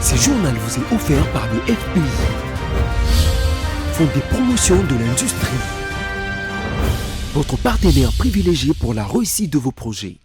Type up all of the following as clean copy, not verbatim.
Ce journal vous est offert par le FPI, Fonds des promotions de l'industrie, votre partenaire privilégié pour la réussite de vos projets.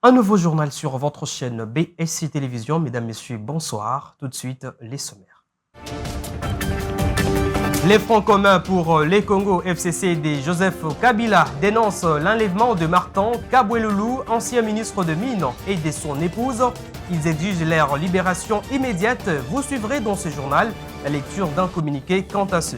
Un nouveau journal sur votre chaîne BSC Télévision. Mesdames, Messieurs, bonsoir. Tout de suite, les sommaires. Les Fronts communs pour les Congo FCC de Joseph Kabila dénoncent l'enlèvement de Martin Kabweloulou, ancien ministre de Mines, et de son épouse. Ils exigent leur libération immédiate. Vous suivrez dans ce journal la lecture d'un communiqué quant à ce.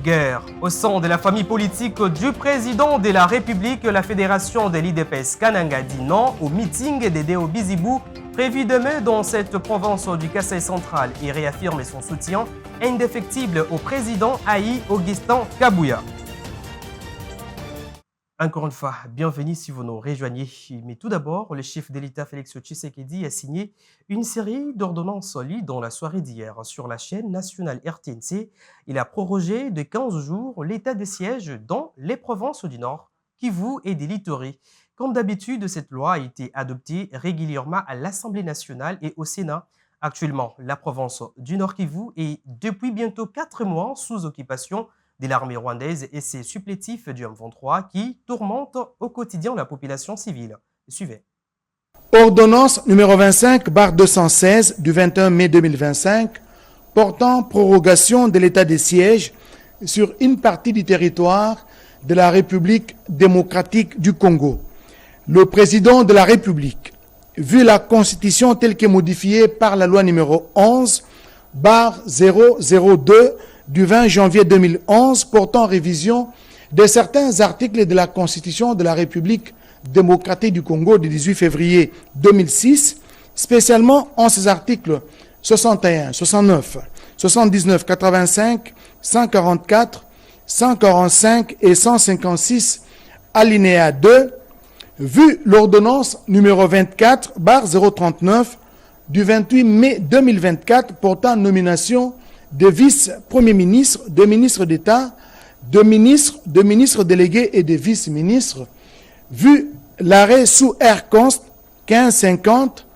Guerre au sein de la famille politique du président de la République, la fédération de l'IDPS Kananga dit non au meeting de Deo Bizibou prévu demain dans cette province du Kasaï central et réaffirme son soutien indéfectible au président Aïe Augustin Kabouya. Encore une fois, bienvenue si vous nous rejoignez. Mais tout d'abord, le chef de l'État Félix Tshisekedi a signé une série d'ordonnances liées dans la soirée d'hier sur la chaîne nationale RTNC. Il a prorogé de 15 jours l'état de siège dans les provinces du Nord, Kivu et des Littorés. Comme d'habitude, cette loi a été adoptée régulièrement à l'Assemblée nationale et au Sénat. Actuellement, la province du Nord Kivu est depuis bientôt 4 mois sous occupation de l'armée rwandaise et ses supplétifs du M23 qui tourmentent au quotidien la population civile. Suivez. Ordonnance numéro 25/216 du 21 mai 2025 portant prorogation de l'état de siège sur une partie du territoire de la République démocratique du Congo. Le président de la République, vu la Constitution telle que modifiée par la loi numéro 11/002 du 20 janvier 2011 portant révision de certains articles de la Constitution de la République démocratique du Congo du 18 février 2006, spécialement en ses articles 61, 69, 79, 85, 144, 145 et 156, alinéa 2, vu l'ordonnance numéro 24/039 du 28 mai 2024 portant nomination de vice-premier ministre, de ministres d'État, de ministres délégués et de vice-ministres, vu l'arrêt sous R-Const 1550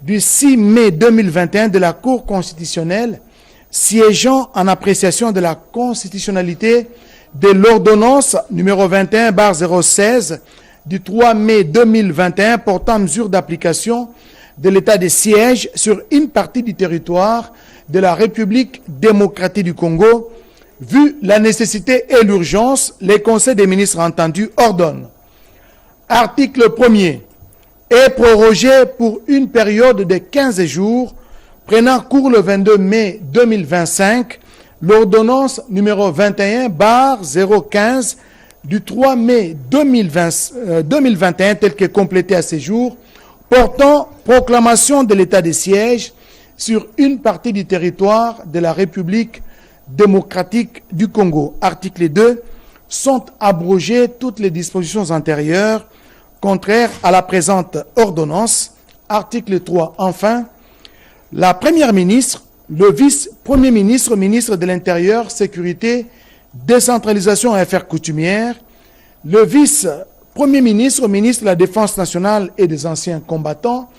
du 6 mai 2021 de la Cour constitutionnelle, siégeant en appréciation de la constitutionnalité de l'ordonnance numéro 21/016 du 3 mai 2021 portant mesure d'application de l'état de siège sur une partie du territoire de la République démocratique du Congo, vu la nécessité et l'urgence, les conseils des ministres entendus ordonnent. Article 1er. Est prorogé pour une période de 15 jours, prenant cours le 22 mai 2025, l'ordonnance numéro 21/015 du 3 mai 2021, telle que complétée à ce jour, portant proclamation de l'état de siège sur une partie du territoire de la République démocratique du Congo. Article 2. Sont abrogées toutes les dispositions antérieures contraires à la présente ordonnance. Article 3. Enfin, la Première ministre, le vice-premier ministre, ministre de l'Intérieur, Sécurité, Décentralisation et Affaires coutumières, le vice-premier ministre, ministre de la Défense nationale et des anciens combattants,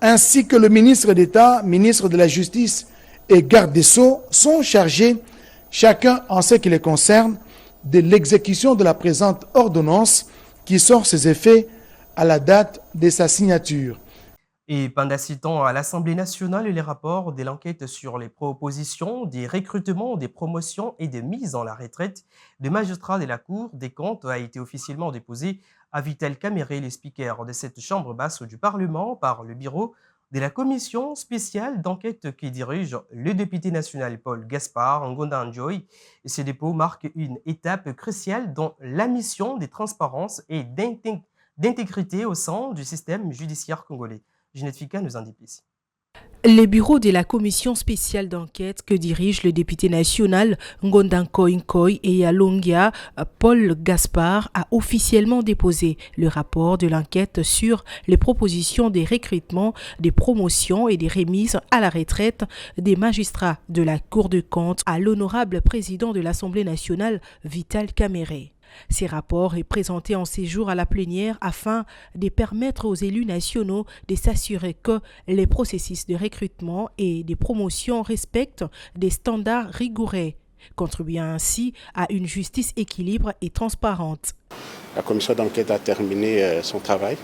ainsi que le ministre d'État, ministre de la Justice et garde des Sceaux sont chargés, chacun en ce qui les concerne, de l'exécution de la présente ordonnance qui sort ses effets à la date de sa signature. Et pendant ce temps, à l'Assemblée nationale, les rapports de l'enquête sur les propositions, des recrutements, des promotions et des mises en la retraite des magistrats de la Cour des comptes a été officiellement déposé à Vital Kamere, le speaker de cette chambre basse du Parlement, par le bureau de la commission spéciale d'enquête qui dirige le député national Paul Gaspard Ngonda Njoy. Ce dépôt marque une étape cruciale dans la mission de transparence et d'intégrité au sein du système judiciaire congolais. Ginette Fika nous en dit plus. Les bureaux de la commission spéciale d'enquête que dirige le député national Ngondankoy Nkoy et Yalongia, Paul Gaspard, a officiellement déposé le rapport de l'enquête sur les propositions des recrutements, des promotions et des remises à la retraite des magistrats de la Cour de compte à l'honorable président de l'Assemblée nationale, Vital Kamerhe. Ces rapports est présenté en séjour à la plénière afin de permettre aux élus nationaux de s'assurer que les processus de recrutement et de promotion respectent des standards rigoureux, contribuant ainsi à une justice équilibrée et transparente. La commission d'enquête a terminé son travail.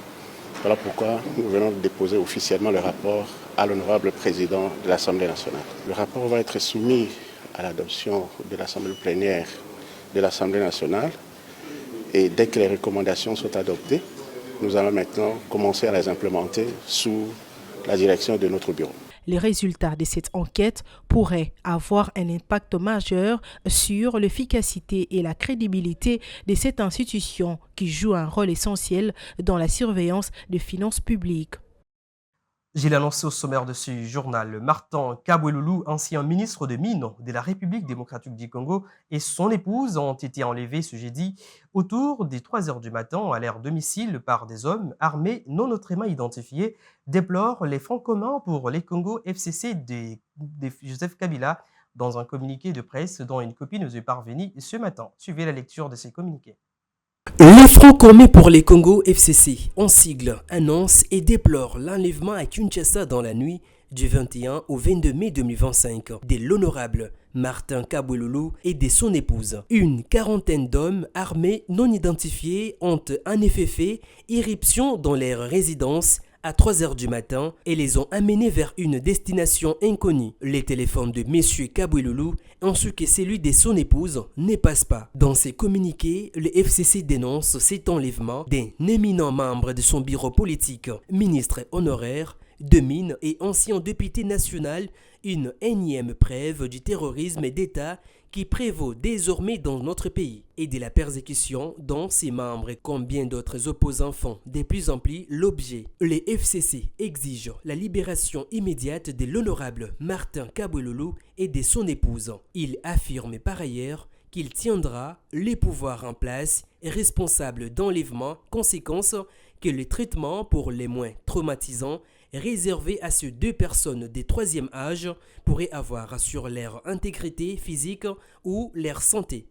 Voilà pourquoi nous venons de déposer officiellement le rapport à l'honorable président de l'Assemblée nationale. Le rapport va être soumis à l'adoption de l'Assemblée plénière de l'Assemblée nationale. Et dès que les recommandations sont adoptées, nous allons maintenant commencer à les implémenter sous la direction de notre bureau. Les résultats de cette enquête pourraient avoir un impact majeur sur l'efficacité et la crédibilité de cette institution qui joue un rôle essentiel dans la surveillance des finances publiques. J'ai annoncé au sommaire de ce journal, Martin Kabweloulou, ancien ministre de Mines de la République démocratique du Congo, et son épouse ont été enlevés ce jeudi autour des 3 heures du matin à leur domicile par des hommes armés non autrement identifiés, déplorent les fonds communs pour les Congo FCC de Joseph Kabila dans un communiqué de presse dont une copie nous est parvenue ce matin. Suivez la lecture de ces communiqués. Les Front commun pour les Congo FCC, en sigle, annonce et déplore l'enlèvement à Kinshasa dans la nuit du 21 au 22 mai 2025 de l'honorable Martin Kabweloulou et de son épouse. Une quarantaine d'hommes armés non identifiés ont en effet fait irruption dans leur résidence à 3 heures du matin et les ont amenés vers une destination inconnue. Les téléphones de M. Kabweloulou ainsi que celui de son épouse ne passent pas. Dans ses communiqués, le FCC dénonce cet enlèvement d'un éminent membre de son bureau politique, ministre honoraire de Mines et ancien député national, une énième preuve du terrorisme d'État qui prévaut désormais dans notre pays et de la persécution dont ses membres comme bien d'autres opposants font de plus en plus l'objet. Les FCC exigent la libération immédiate de l'honorable Martin Kabweloulou et de son épouse. Il affirme par ailleurs qu'il tiendra les pouvoirs en place et responsables d'enlèvement, conséquence que le traitement pour les moins traumatisants réservé à ces 2 personnes de 3e âge pourrait avoir sur leur intégrité physique ou leur santé.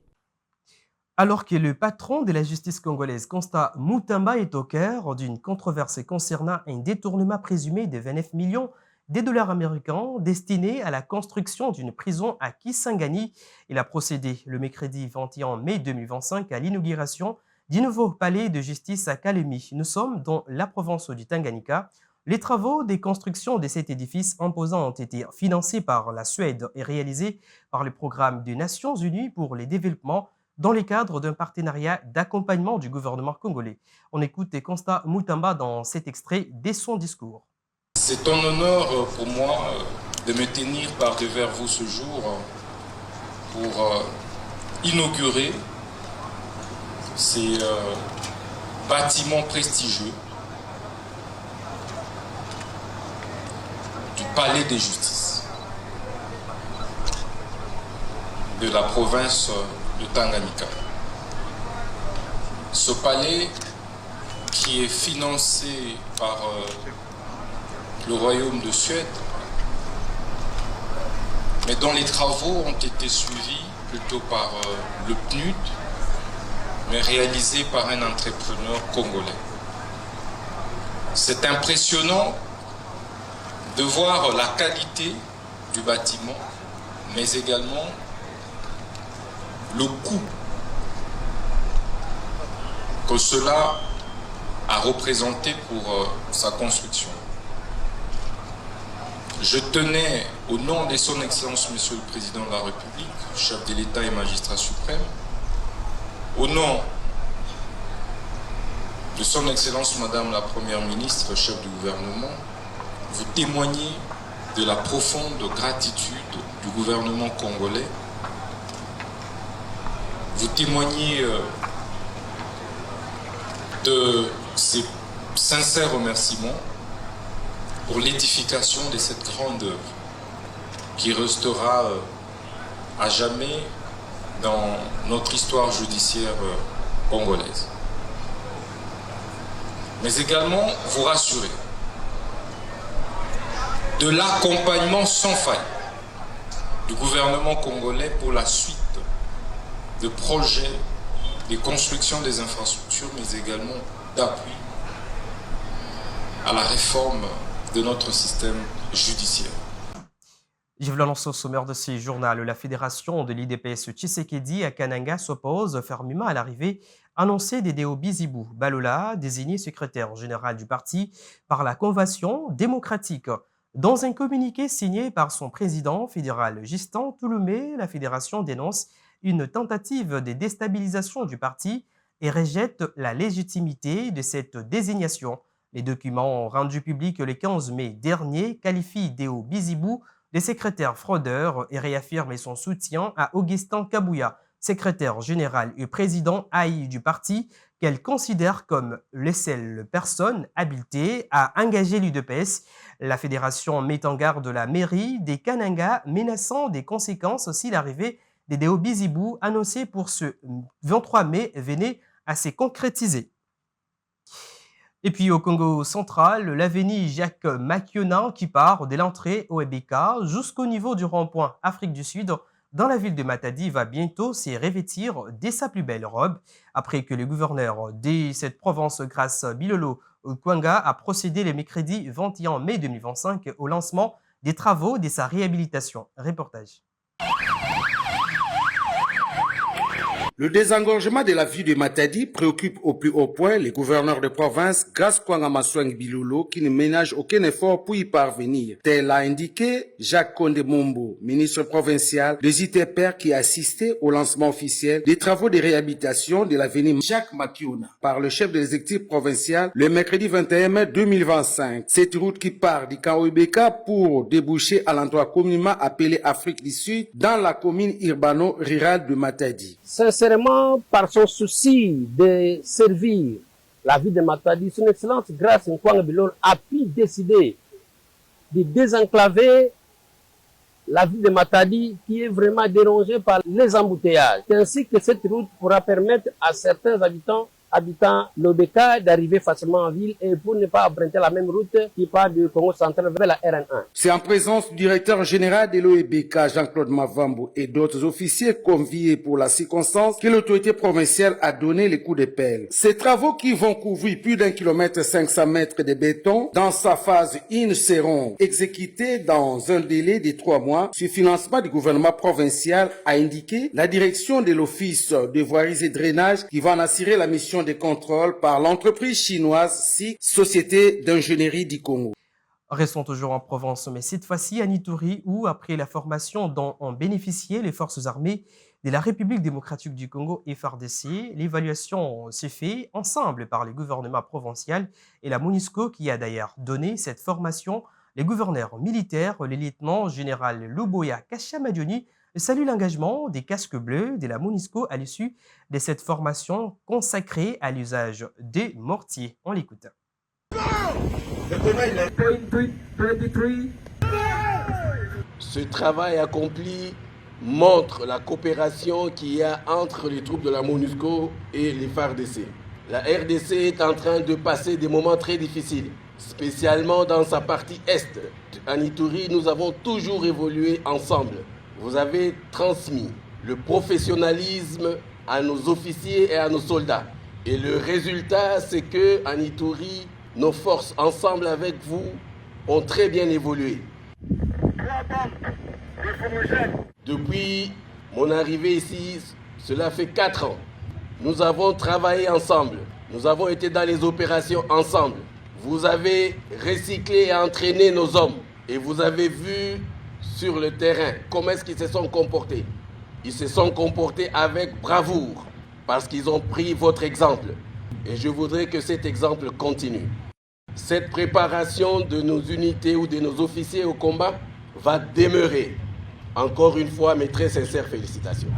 Alors que le patron de la justice congolaise, Constant Mutamba, est au cœur d'une controverse concernant un détournement présumé de 29 millions de dollars américains destinés à la construction d'une prison à Kisangani, il a procédé le mercredi 21 mai 2025 à l'inauguration du nouveau palais de justice à Kalemi. Nous sommes dans la province du Tanganyika. Les travaux de construction de cet édifice imposant ont été financés par la Suède et réalisés par le programme des Nations Unies pour le développement dans le cadre d'un partenariat d'accompagnement du gouvernement congolais. On écoute Constant Mutamba dans cet extrait de son discours. C'est un honneur pour moi de me tenir par devers vous ce jour pour inaugurer ces bâtiments prestigieux du Palais de justice de la province de Tanganyika. Ce palais qui est financé par le Royaume de Suède, mais dont les travaux ont été suivis plutôt par le PNUD, mais réalisés par un entrepreneur congolais. C'est impressionnant de voir la qualité du bâtiment, mais également le coût que cela a représenté pour sa construction. Je tenais, au nom de son Excellence Monsieur le Président de la République, chef de l'État et magistrat suprême, au nom de son Excellence Madame la Première Ministre, chef du gouvernement, vous témoigner de la profonde gratitude du gouvernement congolais. Vous témoignez de ses sincères remerciements pour l'édification de cette grande œuvre qui restera à jamais dans notre histoire judiciaire congolaise. Mais également vous rassurer de l'accompagnement sans faille du gouvernement congolais pour la suite de projets de construction des infrastructures, mais également d'appui à la réforme de notre système judiciaire. Je vous l'annonce au sommaire de ce journal. La fédération de l'IDPS Tshisekedi à Kananga s'oppose fermement à l'arrivée annoncée d'Edeo Bizibou Balola, désigné secrétaire général du parti par la Convention démocratique. Dans un communiqué signé par son président fédéral Justin Touloumé, la fédération dénonce une tentative de déstabilisation du parti et rejette la légitimité de cette désignation. Les documents rendus publics le 15 mai dernier qualifient Edeo Bizibou de secrétaire fraudeur et réaffirment son soutien à Augustin Kabouya, secrétaire général et président haï du parti, qu'elle considère comme la seule personne habilitée à engager l'UDPS. La fédération met en garde la mairie des Kananga, menaçant des conséquences si l'arrivée d'Edeo Bizibou annoncée pour ce 23 mai venait à se concrétiser. Et puis au Congo central, l'avenue Jacques Makiona qui part de l'entrée au EBK jusqu'au niveau du rond-point Afrique du Sud dans la ville de Matadi va bientôt se revêtir de sa plus belle robe après que le gouverneur de cette province, Grace Bilolo Kwanga, a procédé le mercredi 21 mai 2025 au lancement des travaux de sa réhabilitation. Reportage. Le désengorgement de la ville de Matadi préoccupe au plus haut point les gouverneurs de province Grace Kwanga Maswang Bilolo qui ne ménagent aucun effort pour y parvenir. Tel l'a indiqué Jacques Konde Mombo, ministre provincial des ITPR qui assistait au lancement officiel des travaux de réhabilitation de l'avenue Jacques Makiona par le chef de l'exécutif provincial le mercredi 21 mai 2025. Cette route qui part du Kaoibeka pour déboucher à l'endroit communément appelé Afrique du Sud dans la commune urbano-rurale de Matadi. Sincèrement, par son souci de servir la ville de Matadi, son Excellence Grace Nkwanga Bilolo a pu décider de désenclaver la ville de Matadi qui est vraiment dérangée par les embouteillages. Ainsi que cette route pourra permettre à certains habitants l'OBK d'arriver facilement en ville et pour ne pas emprunter la même route qui part du Congo central vers la RN1. C'est en présence du directeur général de l'OBK, Jean-Claude Mavambo, et d'autres officiers conviés pour la circonstance que l'autorité provinciale a donné les coups de pelle. Ces travaux qui vont couvrir plus d'1 km 500 mètres de béton dans sa phase 1 seront exécutés dans un délai de 3 mois sur financement du gouvernement provincial, a indiqué la direction de l'office de voiries et drainage qui va en assurer la mission de contrôle par l'entreprise chinoise SIC, Société d'ingénierie du Congo. Restons toujours en Provence, mais cette fois-ci à Nituri, où après la formation dont ont bénéficié les forces armées de la République démocratique du Congo FARDC, l'évaluation s'est faite ensemble par le gouvernement provincial et la MONUSCO qui a d'ailleurs donné cette formation. Les gouverneurs militaires, le lieutenant général Luboya Kashamadioni, salue l'engagement des casques bleus de la MONUSCO à l'issue de cette formation consacrée à l'usage des mortiers. On l'écoute. Ce travail accompli montre la coopération qu'il y a entre les troupes de la MONUSCO et les FARDC. La RDC est en train de passer des moments très difficiles, spécialement dans sa partie est. À Nituri, nous avons toujours évolué ensemble. Vous avez transmis le professionnalisme à nos officiers et à nos soldats. Et le résultat, c'est que à Nituri, nos forces, ensemble avec vous, ont très bien évolué. Depuis mon arrivée ici, cela fait 4 ans. Nous avons travaillé ensemble. Nous avons été dans les opérations ensemble. Vous avez recyclé et entraîné nos hommes. Et vous avez vu sur le terrain comment est-ce qu'ils se sont comportés. Ils se sont comportés avec bravoure parce qu'ils ont pris votre exemple. Et je voudrais que cet exemple continue. Cette préparation de nos unités ou de nos officiers au combat va demeurer. Encore une fois, mes très sincères félicitations.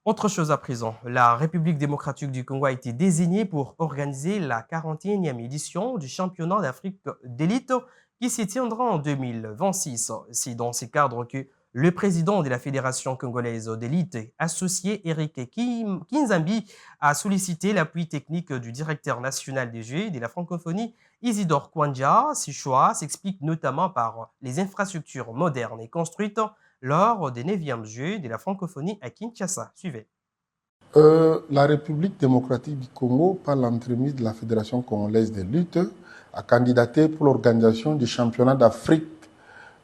Autre chose à présent, la République démocratique du Congo a été désignée pour organiser la 41e édition du championnat d'Afrique d'élite qui s'y tiendra en 2026. C'est dans ce cadre que le président de la Fédération congolaise d'élite, associé Eric Kinzambi, a sollicité l'appui technique du directeur national des Jeux de la francophonie, Isidore Kwanja. Ce choix s'explique notamment par les infrastructures modernes et construites lors des 9e Jeux de la francophonie à Kinshasa. Suivez. La République démocratique du Congo, par l'entremise de la Fédération congolaise de lutte, a candidaté pour l'organisation du championnat d'Afrique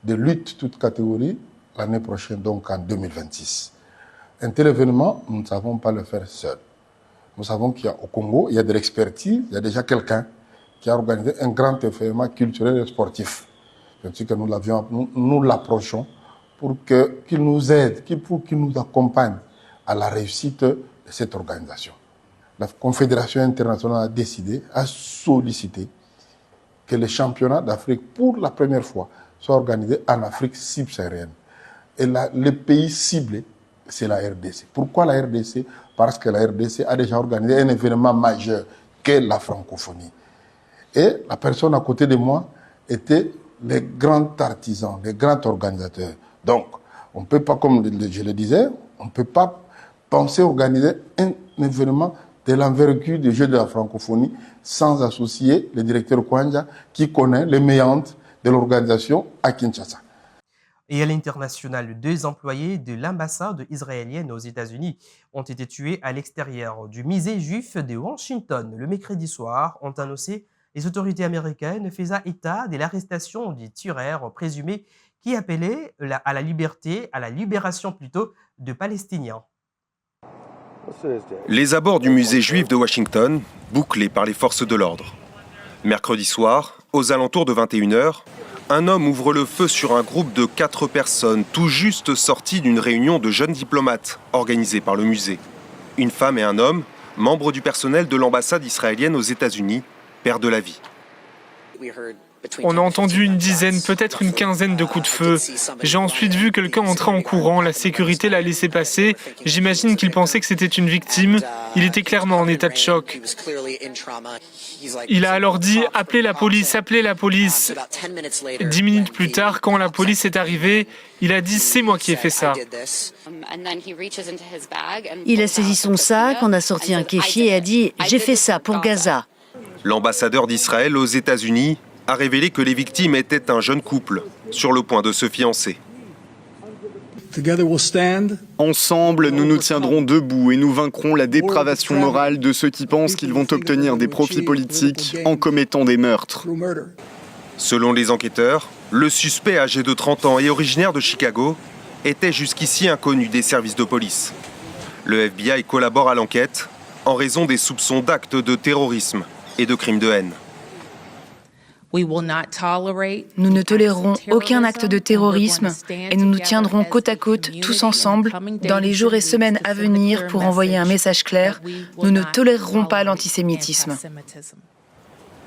de lutte toute catégorie l'année prochaine, donc en 2026. Un tel événement, nous ne savons pas le faire seul. Nous savons qu'il y a au Congo, il y a de l'expertise, il y a déjà quelqu'un qui a organisé un grand événement culturel et sportif. Je sais que nous l'approchons pour qu'il nous aide, pour qu'il nous accompagne à la réussite de cette organisation. La Confédération internationale a décidé, a sollicité que les championnats d'Afrique, pour la première fois, soient organisés en Afrique subsaharienne. Et le pays ciblé, c'est la RDC. Pourquoi la RDC? Parce que la RDC a déjà organisé un événement majeur qu'est la francophonie. Et la personne à côté de moi était les grands artisans, les grands organisateurs. Donc, on ne peut pas, comme je le disais, on ne peut pas penser organiser un événement de l'envergure des Jeux de la francophonie sans associer le directeur Kwanja qui connaît les méandres de l'organisation à Kinshasa. Et à l'international, 2 employés de l'ambassade israélienne aux États-Unis ont été tués à l'extérieur du musée juif de Washington. Le mercredi soir, ont annoncé les autorités américaines faisant état de l'arrestation du tueur présumé qui appelait à la libération plutôt de Palestiniens. Les abords du musée juif de Washington, bouclés par les forces de l'ordre. Mercredi soir, aux alentours de 21h, un homme ouvre le feu sur un groupe de 4 personnes tout juste sortis d'une réunion de jeunes diplomates organisée par le musée. Une femme et un homme, membres du personnel de l'ambassade israélienne aux États-Unis, perdent la vie. On a entendu une dizaine, peut-être une quinzaine de coups de feu. J'ai ensuite vu quelqu'un entrer en courant, la sécurité l'a laissé passer. J'imagine qu'il pensait que c'était une victime. Il était clairement en état de choc. Il a alors dit « Appelez la police, appelez la police ». 10 minutes plus tard, quand la police est arrivée, il a dit « C'est moi qui ai fait ça ». Il a saisi son sac, en a sorti un kéfier et a dit « J'ai fait ça pour Gaza ». L'ambassadeur d'Israël aux États-Unis a révélé que les victimes étaient un jeune couple, sur le point de se fiancer. Ensemble, nous nous tiendrons debout et nous vaincrons la dépravation morale de ceux qui pensent qu'ils vont obtenir des profits politiques en commettant des meurtres. Selon les enquêteurs, le suspect âgé de 30 ans et originaire de Chicago était jusqu'ici inconnu des services de police. Le FBI collabore à l'enquête en raison des soupçons d'actes de terrorisme et de crimes de haine. Nous ne tolérerons aucun acte de terrorisme et nous nous tiendrons côte à côte, tous ensemble, dans les jours et semaines à venir pour envoyer un message clair. Nous ne tolérerons pas l'antisémitisme.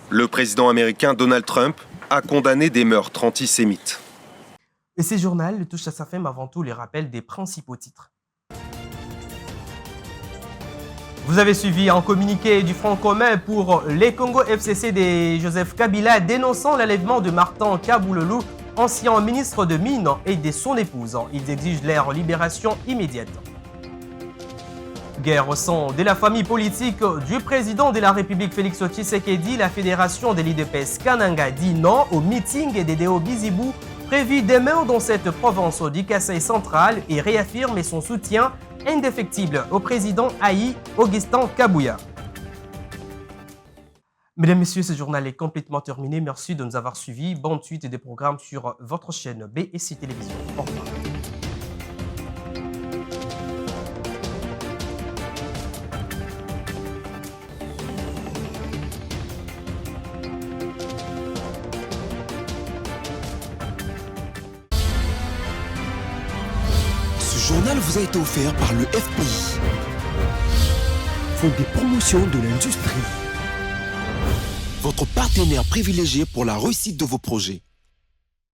Le président américain Donald Trump a condamné des meurtres antisémites. Et ce journal touche à sa fin, mais avant tout les rappels des principaux titres. Vous avez suivi un communiqué du Front commun pour les Congo FCC de Joseph Kabila dénonçant l'enlèvement de Martin Kaboulolou, ancien ministre de Mines, et de son épouse. Ils exigent leur libération immédiate. Guerre au sein de la famille politique du président de la République Félix Tshisekedi, la fédération de l'IDPS Kananga dit non au meeting des Déo Bizibou prévu demain dans cette province du Kasaï central et réaffirme son soutien indéfectible au président Haï Augustin Kabouya. Mesdames, Messieurs, ce journal est complètement terminé. Merci de nous avoir suivis. Bonne suite des programmes sur votre chaîne BSC Télévision. Au revoir. Ce journal vous a été offert par le FPI, Fonds de promotion de l'industrie, votre partenaire privilégié pour la réussite de vos projets.